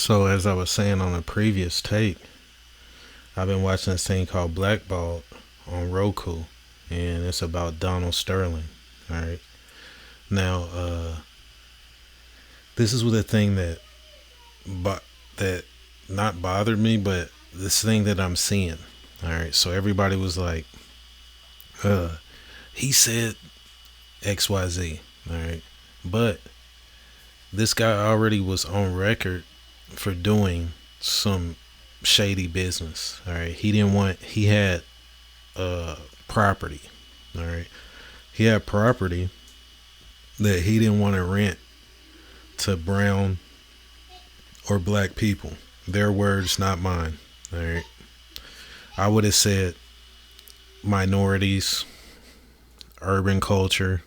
So as I was saying on a previous take, I've been watching this thing called Blackballed on Roku, and it's about Donald Sterling. All right. Now, this is the thing that not bothered me, but this thing that I'm seeing. All right. So everybody was like, uh, he said XYZ. All right. But this guy already was on record for doing some shady business. All right. He had property. All right. He had property that he didn't want to rent to brown or black people. Their words, not mine. All right. I would have said minorities, urban culture.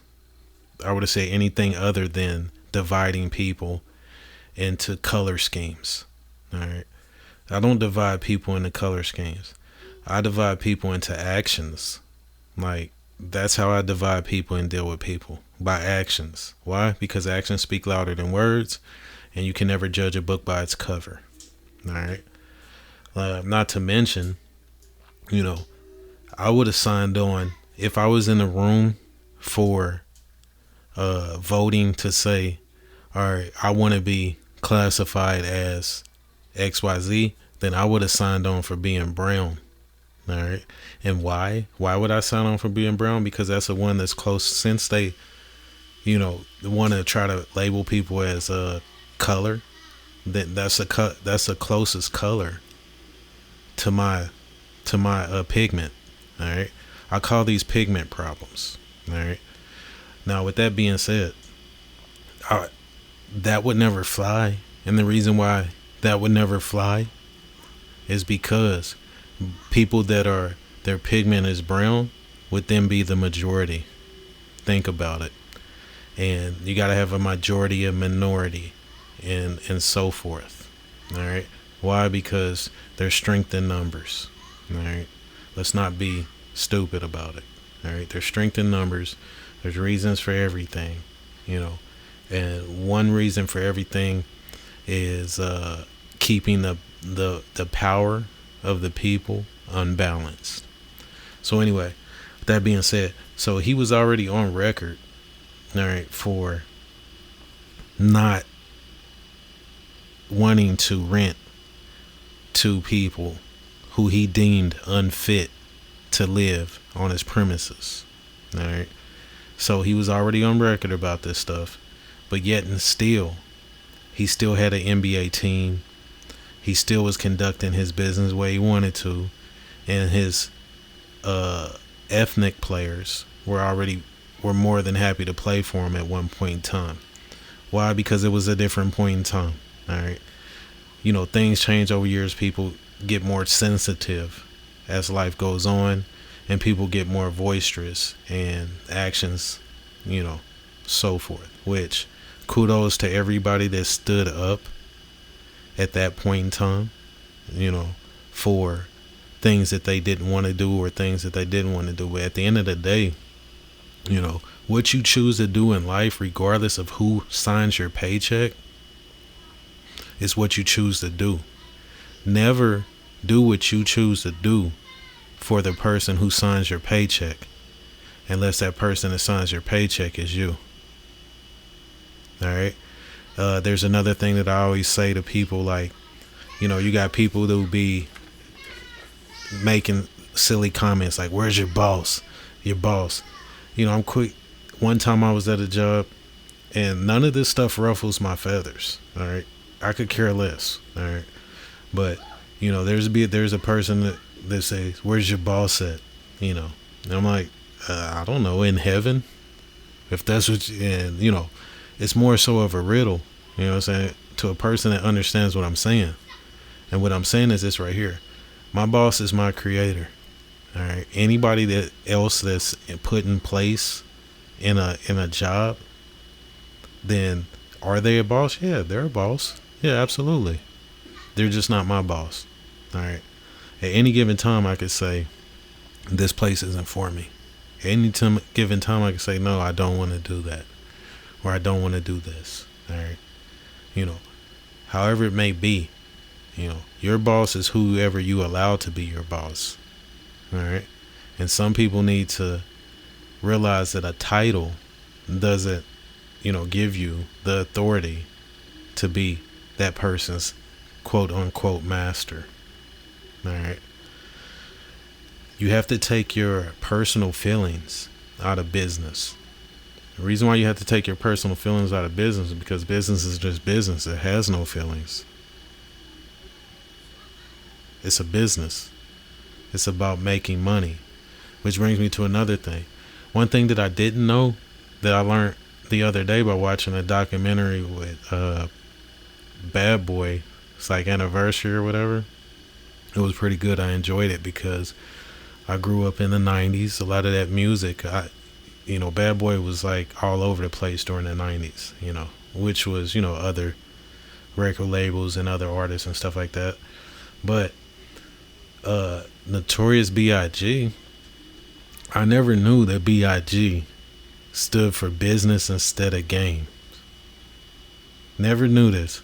I would have said anything other than dividing people into color schemes. All right. I don't divide people into color schemes. I divide people into actions. Like, that's how I divide people and deal with people, by actions. Why? Because actions speak louder than words, and you can never judge a book by its cover. All right. Not to mention, you know, I would have signed on if I was in a room for voting to say, all right, I want to be classified as XYZ, then I would have signed on for being brown. All right. And why? Why would I sign on for being brown? Because that's the one that's close, since they, want to try to label people as color. That's the closest color to my pigment. All right. I call these pigment problems. All right. Now, with that being said, that would never fly. And the reason why that would never fly is because people that are their pigment is brown would then be the majority. Think about it. And you got to have a majority, a minority, and so forth. All right. Why? Because there's strength in numbers. All right. Let's not be stupid about it. All right. There's strength in numbers. There's reasons for everything, and one reason for everything is keeping the power of the people unbalanced. So anyway, with that being said, so he was already on record, all right, for not wanting to rent to people who he deemed unfit to live on his premises. All right. So he was already on record about this stuff, but yet and still, he still had an NBA team. He still was conducting his business the way he wanted to, and his ethnic players were more than happy to play for him at one point in time. Why? Because it was a different point in time. All right. Things change over years. People get more sensitive as life goes on, and people get more boisterous, and actions, so forth. Which, kudos to everybody that stood up at that point in time, for things that they didn't want to do or things that they didn't want to do. But at the end of the day, what you choose to do in life, regardless of who signs your paycheck, is what you choose to do. Never do what you choose to do for the person who signs your paycheck, unless that person that signs your paycheck is you. All right. There's another thing that I always say to people, like, you got people that will be making silly comments like, where's your boss? Your boss. I'm quick. One time I was at a job, and none of this stuff ruffles my feathers. All right. I could care less. All right. But, there's a person that says, where's your boss at? And I'm like, I don't know, in heaven. If that's what it's more so of a riddle, what I'm saying, to a person that understands what I'm saying. And what I'm saying is this right here. My boss is my creator. All right. Anybody that else that's put in place in a job, then are they a boss? Yeah, they're a boss. Yeah, absolutely. They're just not my boss. All right. At any given time, I could say, this place isn't for me. At any given time, I could say, no, I don't want to do that. Or I don't want to do this. All right. however it may be. Your boss is whoever you allow to be your boss. All right. And some people need to realize that a title doesn't, give you the authority to be that person's quote unquote master. All right. You have to take your personal feelings out of business. The reason why you have to take your personal feelings out of business is because business is just business. It has no feelings. It's a business. It's about making money. Which brings me to another thing. One thing that I didn't know that I learned the other day by watching a documentary with Bad Boy. It's like Anniversary or whatever. It was pretty good. I enjoyed it because I grew up in the 90s. A lot of that music, Bad Boy was like all over the place during the 90s, which was, other record labels and other artists and stuff like that. But Notorious B.I.G., I never knew that B.I.G. stood for business instead of game. Never knew this.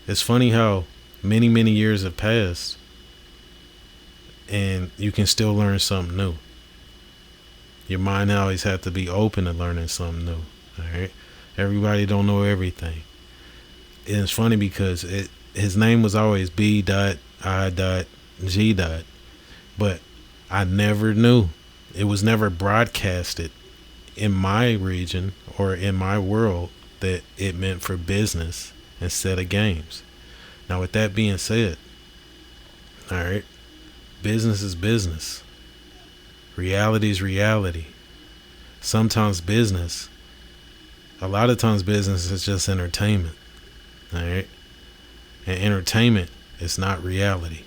It's funny how many, many years have passed and you can still learn something new. Your mind always has to be open to learning something new. All right. Everybody don't know everything. And it's funny because his name was always B.I.G. But I never knew. It was never broadcasted in my region or in my world that it meant for business instead of games. Now, with that being said, all right, business is business. Reality is reality. Sometimes a lot of times business is just entertainment. All right. And entertainment is not reality.